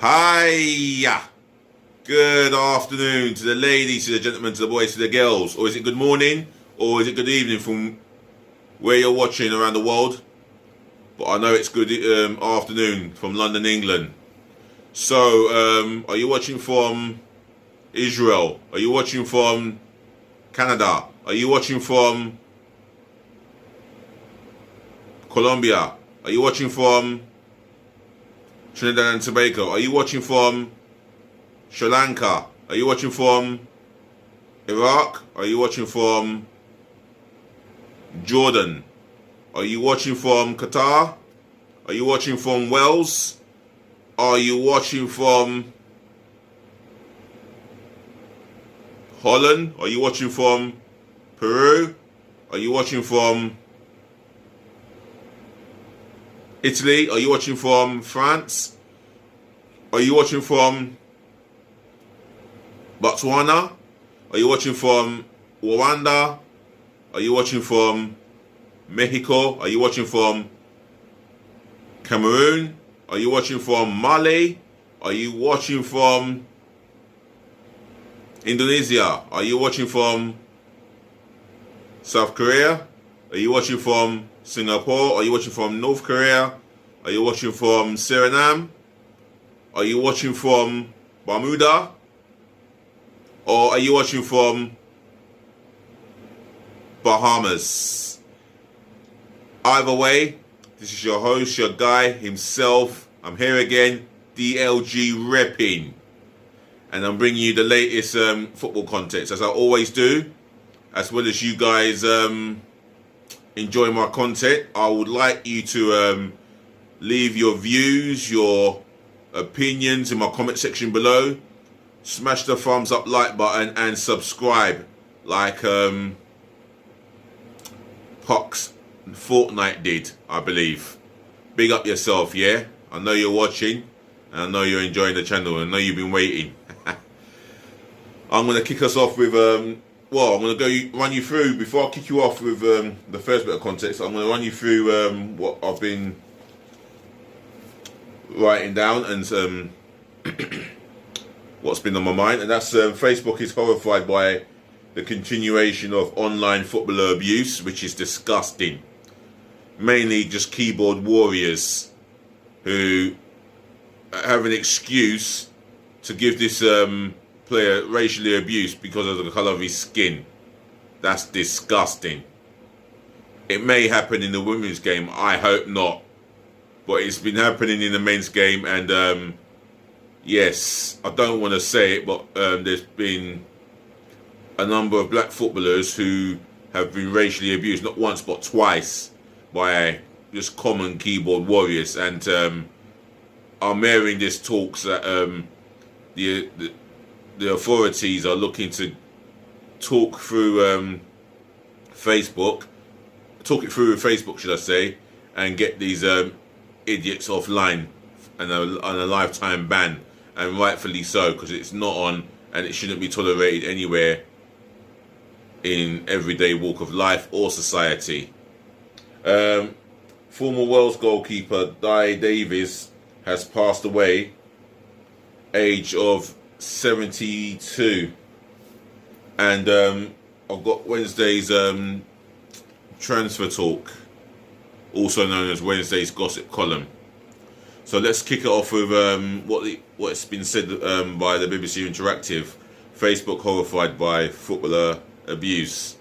Hiya! Good afternoon to the ladies, to the gentlemen, to the boys, to the girls. Or is it good morning? Or is it good evening from where you're watching around the world? But I know it's good afternoon from London, England. So, are you watching from Israel? Are you watching from Canada? Are you watching from Colombia? Are you watching from Trinidad and Tobago? Are you watching from Sri Lanka? Are you watching from Iraq? Are you watching from Jordan? Are you watching from Qatar? Are you watching from Wales? Are you watching from Holland? Are you watching from Peru? Are you watching from Italy? Are you watching from France? Are you watching from Botswana? Are you watching from Rwanda? Are you watching from Mexico? Are you watching from Cameroon? Are you watching from Mali? Are you watching from Indonesia? Are you watching from South Korea? Are you watching from Singapore? Are you watching from North Korea? Are you watching from Suriname? Are you watching from Bermuda? Or are you watching from Bahamas? Either way, this is your host, your guy himself. I'm here again, DLG Reppin. And I'm bringing you the latest football content, as I always do. As well as you guys enjoy my content, I would like you to leave your views, your opinions in my comment section below. Smash the thumbs up like button and subscribe like Pox Fortnite did, I believe. Big up yourself, yeah? I know you're watching and I know you're enjoying the channel. I know you've been waiting. I'm going to kick us off with I'm going to run you through, before I kick you off with the first bit of context, I'm going to run you through what I've been writing down and what's been on my mind. And that's Facebook is horrified by the continuation of online footballer abuse, which is disgusting. Mainly just keyboard warriors who have an excuse to give this player racially abused because of the colour of his skin. That's disgusting. It may happen in the women's game, I hope not, but it's been happening in the men's game. And yes, I don't want to say it, but there's been a number of black footballers who have been racially abused, not once but twice, by just common keyboard warriors. And I'm hearing this talks that the authorities are looking to talk through Facebook, talk it through with Facebook, should I say, and get these idiots offline and a lifetime ban, and rightfully so, because it's not on and it shouldn't be tolerated anywhere in everyday walk of life or society. Former Wales goalkeeper Davies has passed away, age of 72, and I've got Wednesday's transfer talk, also known as Wednesday's gossip column. So let's kick it off with what's been said by the BBC Interactive. Facebook horrified by footballer abuse.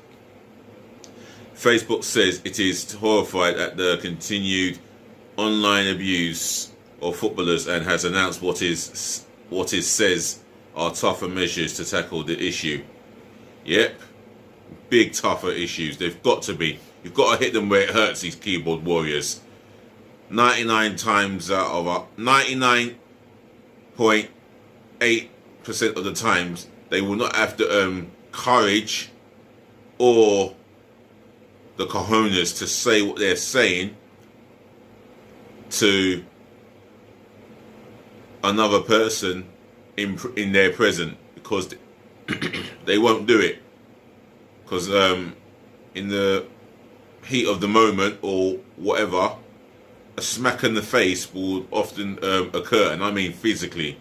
Facebook says it is horrified at the continued online abuse of footballers and has announced what it says are tougher measures to tackle the issue. Yep, big tougher issues. They've got to be. You've got to hit them where it hurts, these keyboard warriors. 99.8% of the times, they will not have the courage or the cojones to say what they're saying to another person in their present, because they won't do it, because in the heat of the moment or whatever, a smack in the face will often occur, and I mean physically.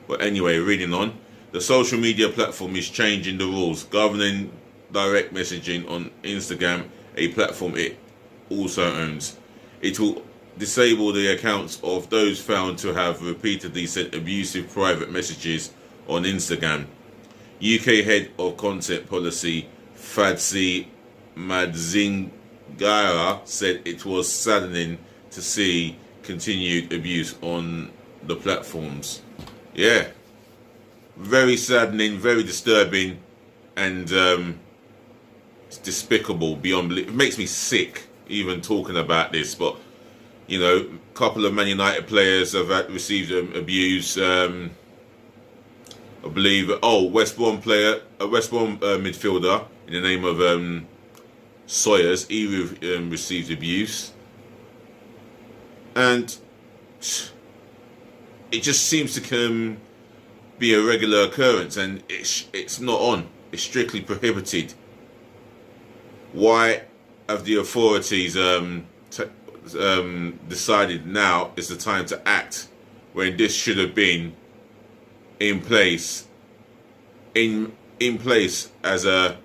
But anyway, reading on. The social media platform is changing the rules governing direct messaging on Instagram, a platform it also owns. It will disable the accounts of those found to have repeatedly sent abusive private messages on Instagram. UK Head of Content Policy Fadzi Madzingara said it was saddening to see continued abuse on the platforms. Yeah, very saddening, very disturbing, and it's despicable beyond belief. It makes me sick even talking about this, but you know, a couple of Man United players have received abuse. I believe, West Brom player, a West Brom midfielder in the name of Sawyers, he received abuse, and it just seems to be a regular occurrence, and it's not on. It's strictly prohibited. Why have the authorities decided now is the time to act when this should have been in place as a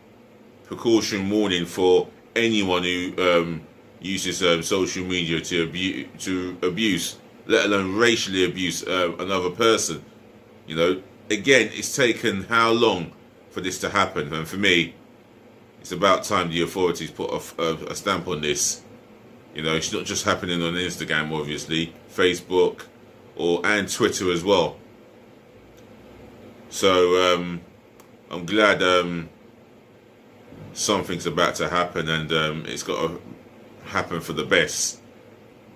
precaution warning for anyone who uses social media to abuse, let alone racially abuse another person? You know, again, it's taken how long for this to happen? And for me, it's about time the authorities put a stamp on this. You know, it's not just happening on Instagram, obviously, Facebook, and Twitter as well. So I'm glad something's about to happen, and it's got to happen for the best.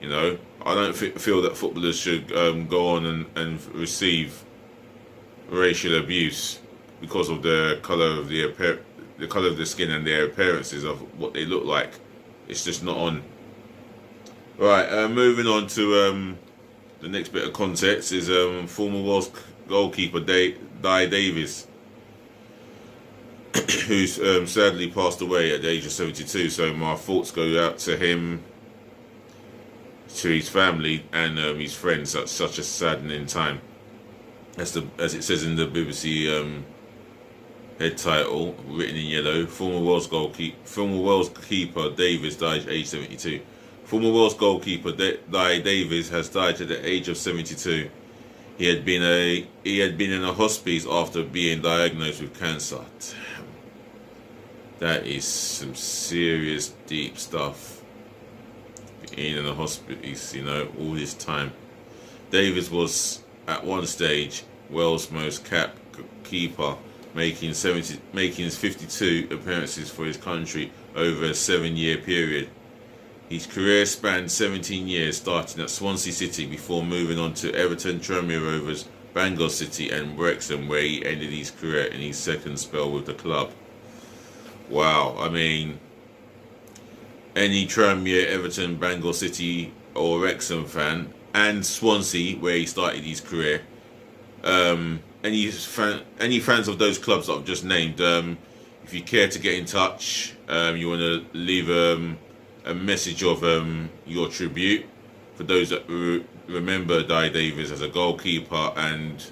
You know, I don't feel that footballers should go on and receive racial abuse because of the colour of the colour of the skin and their appearances of what they look like. It's just not on. Right, moving on to the next bit of context is former Wales goalkeeper Davies, who's sadly passed away at the age of 72. So my thoughts go out to him, to his family, and his friends at such a saddening time. As it says in the BBC head title, written in yellow, former Wales keeper Davies died at age 72. Former Wales goalkeeper Davies has died at the age of 72. He had been in a hospice after being diagnosed with cancer. Damn. That is some serious deep stuff. Being in a hospice, you know, all this time. Davies was at one stage Wales' most capped keeper, making 52 appearances for his country over a 7-year period. His career spanned 17 years, starting at Swansea City before moving on to Everton, Tranmere Rovers, Bangor City and Wrexham, where he ended his career in his second spell with the club. Wow, I mean, any Tranmere, Everton, Bangor City or Wrexham fan, and Swansea, where he started his career, any fans of those clubs that I've just named, if you care to get in touch, you want to leave a message of your tribute for those that remember Davies as a goalkeeper, and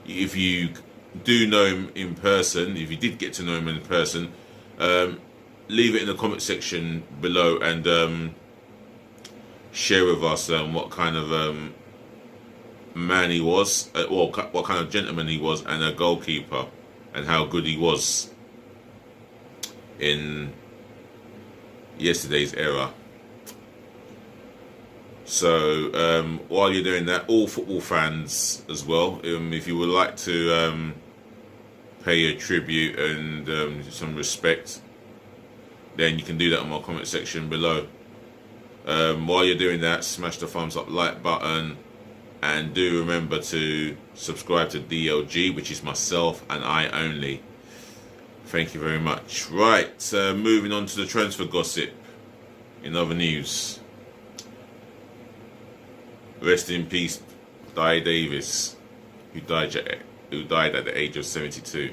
if you do know him in person, if you did get to know him in person, leave it in the comment section below and share with us what kind of man he was, or what kind of gentleman he was, and a goalkeeper, and how good he was in yesterday's era. So while you're doing that, all football fans as well, if you would like to pay a tribute and some respect, then you can do that in my comment section below. While you're doing that, smash the thumbs up like button, and do remember to subscribe to DLG, which is myself and I only. Thank you very much. Right, moving on to the transfer gossip. In other news, rest in peace, Davies, who died at the age of 72.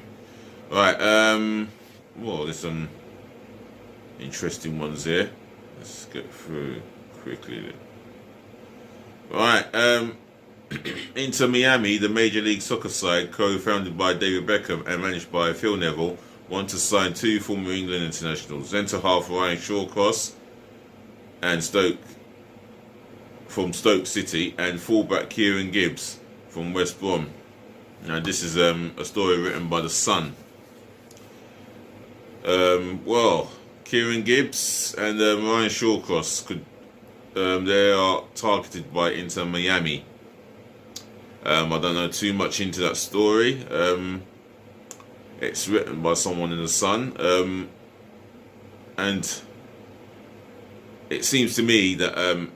Right, well, there's some interesting ones here. Let's get through quickly. Right. Inter Miami, the Major League Soccer side, co-founded by David Beckham and managed by Phil Neville, want to sign two former England internationals, centre half Ryan Shawcross and Stoke City, and fullback Kieran Gibbs from West Brom. Now, this is a story written by The Sun. Well, Kieran Gibbs and Ryan Shawcross they are targeted by Inter Miami. I don't know too much into that story. It's written by someone in The Sun, and it seems to me that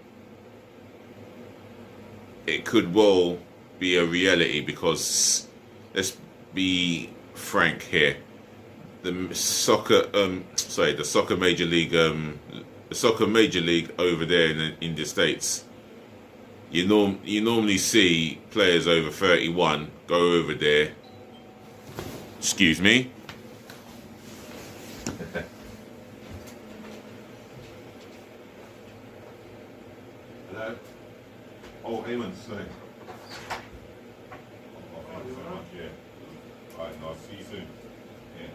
it could well be a reality, because let's be frank here. The soccer major league, the soccer major league over there in the States, you normally see players over 31 go over there. Excuse me. Hello. Oh, Eamon, sorry. Oh, thank you so much. Yeah. All right, no, I'll see you soon. Yeah.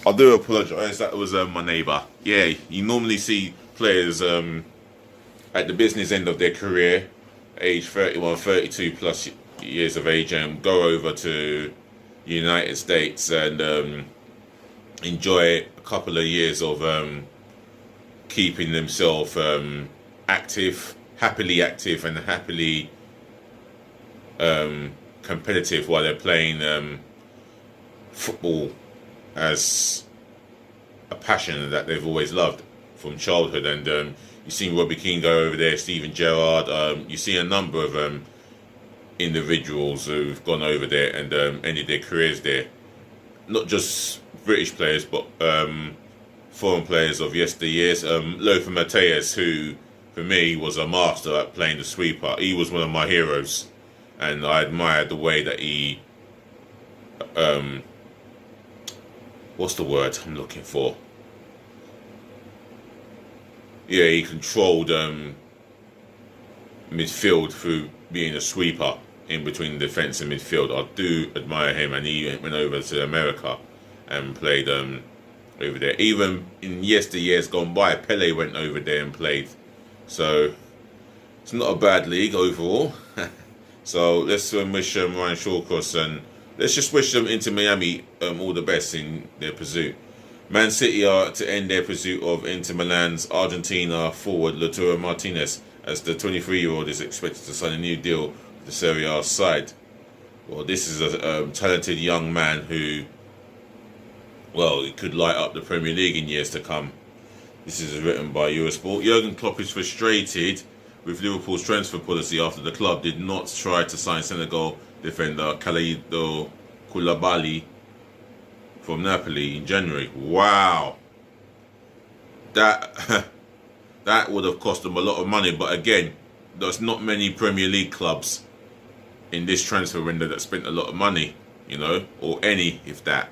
I do apologise. That was my neighbour. Yeah, you normally see players at the business end of their career, age 31, 32 plus years of age, and go over to United States and enjoy a couple of years of keeping themselves happily active and happily competitive while they're playing football as a passion that they've always loved from childhood. And you've seen Robbie Keane go over there, Steven Gerrard. You see a number of individuals who've gone over there and ended their careers there. Not just British players, but foreign players of yesteryears. Lothar Matthäus, who for me was a master at playing the sweeper. He was one of my heroes, and I admired the way that he what's the word I'm looking for? Yeah, he controlled midfield through being a sweeper in between defence and midfield. I do admire him, and he went over to America and played over there. Even in yesteryears gone by, Pele went over there and played. So it's not a bad league overall. So let's wish Ryan Shawcross, and let's just wish them Inter Miami all the best in their pursuit. Man City are to end their pursuit of Inter Milan's Argentina forward Lautaro Martinez, as the 23-year-old is expected to sign a new deal with the Serie A side. Well, this is a talented young man who, well, it could light up the Premier League in years to come. This is written by Eurosport. Jurgen Klopp is frustrated with Liverpool's transfer policy after the club did not try to sign Senegal defender Kalidou Koulibaly from Napoli in January. Wow. That would have cost them a lot of money, but again, there's not many Premier League clubs in this transfer window that spent a lot of money, you know, or any, if that.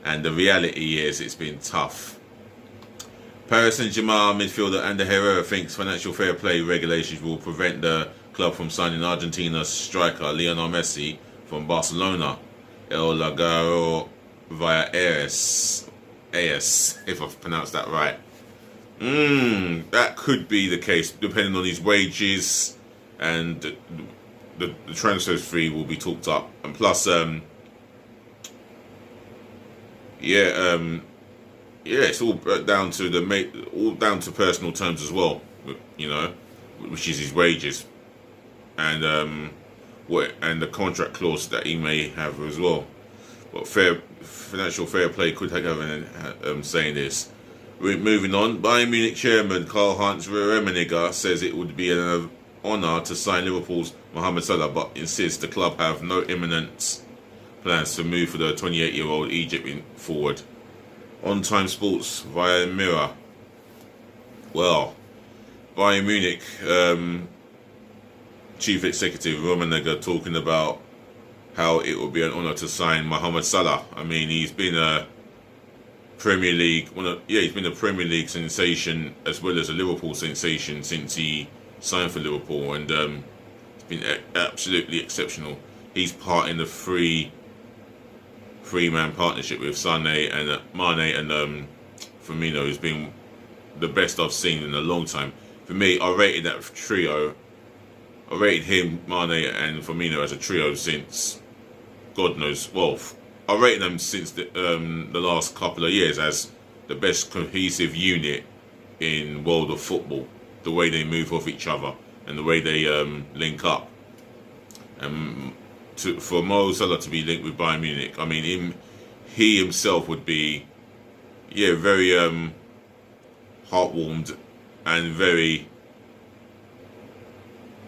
And the reality is it's been tough. Paris Saint-Germain midfielder Ander Herrera thinks financial fair play regulations will prevent the club from signing Argentina's striker Lionel Messi from Barcelona. El Lagaro via AS, if I've pronounced that right. That could be the case, depending on his wages, and the transfer fee will be talked up. And plus, it's all down to personal terms as well, you know, which is his wages, and and the contract clause that he may have as well. But financial fair play could have saying this. Moving on, Bayern Munich chairman Karl-Heinz Rummenigge says it would be an honour to sign Liverpool's Mohamed Salah, but insists the club have no imminent plans to move for the 28-year-old Egyptian forward. On Time Sports via Mirror. Well, Bayern Munich chief executive Rummenigge talking about how it would be an honour to sign Mohamed Salah. I mean, he's been a Premier League. He's been a Premier League sensation as well as a Liverpool sensation since he signed for Liverpool, and it's been absolutely exceptional. He's part in the three-man partnership with Mane and Firmino has been the best I've seen in a long time. For me, I rated that trio. I rated him, Mane, and Firmino as a trio since God knows. Well, I rated them since the last couple of years as the best cohesive unit in world of football. The way they move off each other and the way they link up. And for Mo Salah to be linked with Bayern Munich, I mean, he himself would be, very heartwarmed and very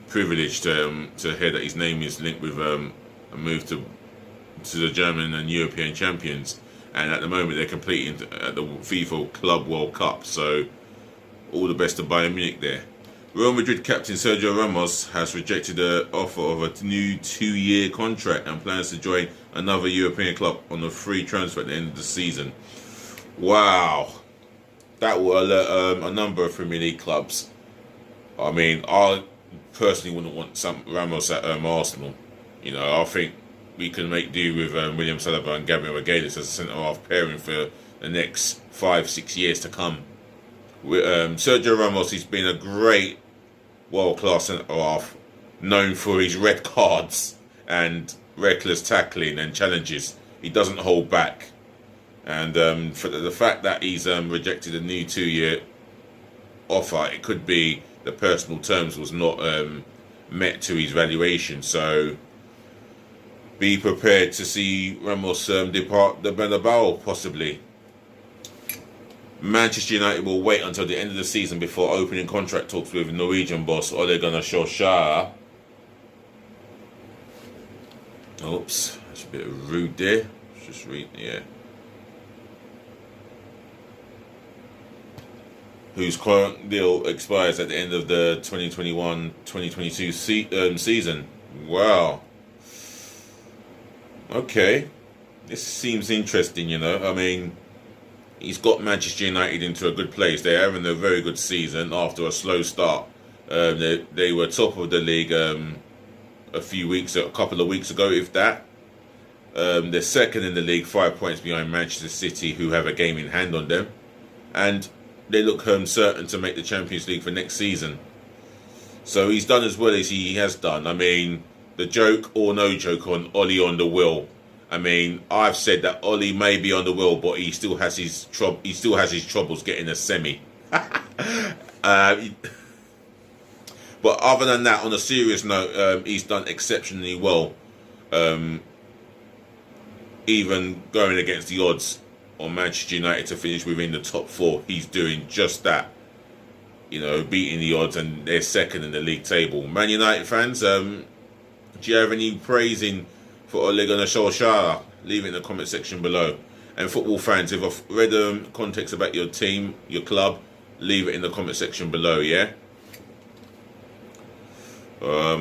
privileged to hear that his name is linked with a move to the German and European champions. And at the moment they're competing at the FIFA Club World Cup. So all the best to Bayern Munich there. Real Madrid captain Sergio Ramos has rejected the offer of a new 2-year contract and plans to join another European club on a free transfer at the end of the season. Wow. That will alert a number of Premier League clubs. I mean, I personally wouldn't want Ramos at Arsenal. I think we can make do with William Saliba and Gabriel Magalhaes as a centre-half pairing for the next 5-6 years to come. Sergio Ramos, he's been a great world-class centre-half, known for his red cards and reckless tackling and challenges. He doesn't hold back. And for the fact that he's rejected a new 2-year offer, it could be the personal terms was not met to his valuation. So be prepared to see Ramos depart the Bernabeu possibly. Manchester United will wait until the end of the season before opening contract talks with Norwegian boss Ole Gunnar Solskjaer. Oops, that's a bit rude there. Let's just read, whose current deal expires at the end of the 2021-2022 season. Wow. Okay. This seems interesting, I mean, he's got Manchester United into a good place. They're having a very good season after a slow start. They were top of the league a couple of weeks ago, if that. They're second in the league, 5 points behind Manchester City, who have a game in hand on them. And they look certain to make the Champions League for next season. So he's done as well as he has done. I mean, the joke or no joke on Ollie on the wheel. I mean, I've said that Ollie may be on the wheel, but he still has his troubles getting a semi. But other than that, on a serious note, he's done exceptionally well. Even going against the odds on Manchester United to finish within the top 4, he's doing just that. Beating the odds, and they're second in the league table. Man United fans, do you have any praising for Ole Gunnar Solskjaer? Leave it in the comment section below. And football fans, if I've read context about your team, your club, leave it in the comment section below, yeah? I'll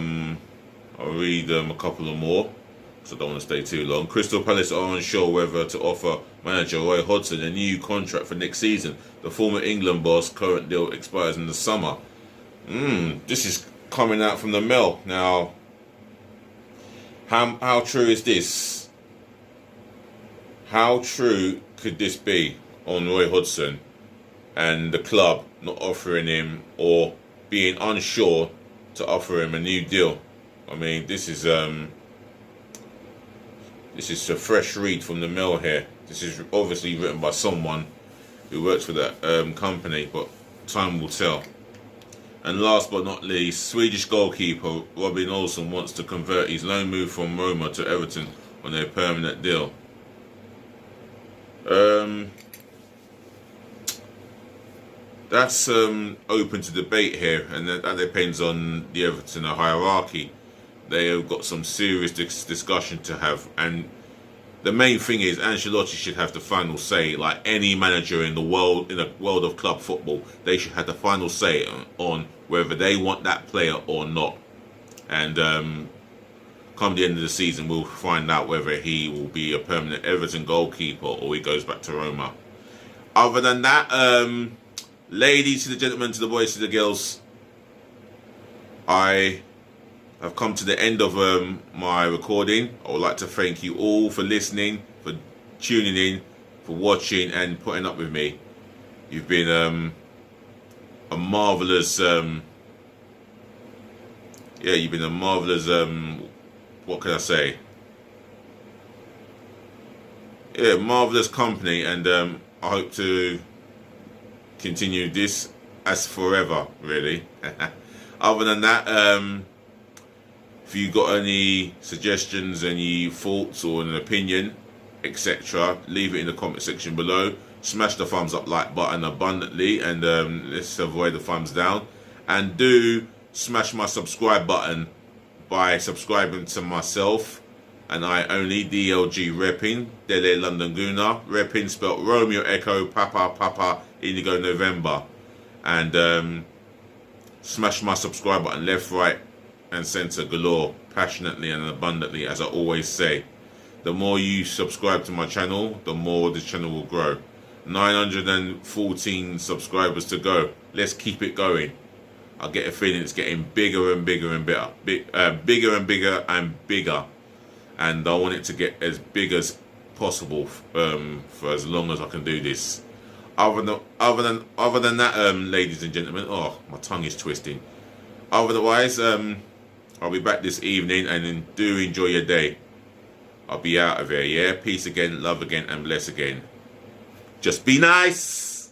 read a couple of more, because I don't want to stay too long. Crystal Palace are unsure whether to offer manager Roy Hodgson a new contract for next season. The former England boss' current deal expires in the summer. This is coming out from the Mail. Now, how true is this? How true could this be on Roy Hodgson and the club not offering him or being unsure to offer him a new deal? I mean, this is a fresh read from the Mail here. This is obviously written by someone who works for that company, but time will tell. And last but not least, Swedish goalkeeper Robin Olsen wants to convert his loan move from Roma to Everton on a permanent deal. That's open to debate here, and that depends on the Everton hierarchy. They have got some serious discussion to have, and the main thing is Ancelotti should have the final say. Like any manager in the world of club football, they should have the final say on whether they want that player or not. And come the end of the season, we'll find out whether he will be a permanent Everton goalkeeper or he goes back to Roma. Other than that, ladies to the gentlemen, to the boys, to the girls, I have come to the end of my recording. I would like to thank you all for listening, for tuning in, for watching and putting up with me. You've been a marvelous, you've been a marvelous, what can I say? Yeah, marvelous company, and I hope to continue this as forever, really. Other than that, if you got any suggestions, any thoughts or an opinion, etc., leave it in the comment section below. Smash the thumbs up like button abundantly, and let's avoid the thumbs down. And do smash my subscribe button by subscribing to myself and I only, DLG Reppin, Dele London Guna, Reppin spelt Romeo Echo Papa Indigo November. And smash my subscribe button left, right and centre galore, passionately and abundantly, as I always say. The more you subscribe to my channel, the more this channel will grow. 914 subscribers to go. Let's keep it going. I get a feeling it's getting bigger and bigger and better, bigger and bigger and bigger, and I want it to get as big as possible for as long as I can do this. Other than that, ladies and gentlemen, oh, my tongue is twisting. Otherwise, I'll be back this evening, and do enjoy your day. I'll be out of here, yeah? Peace again, love again, and bless again. Just be nice.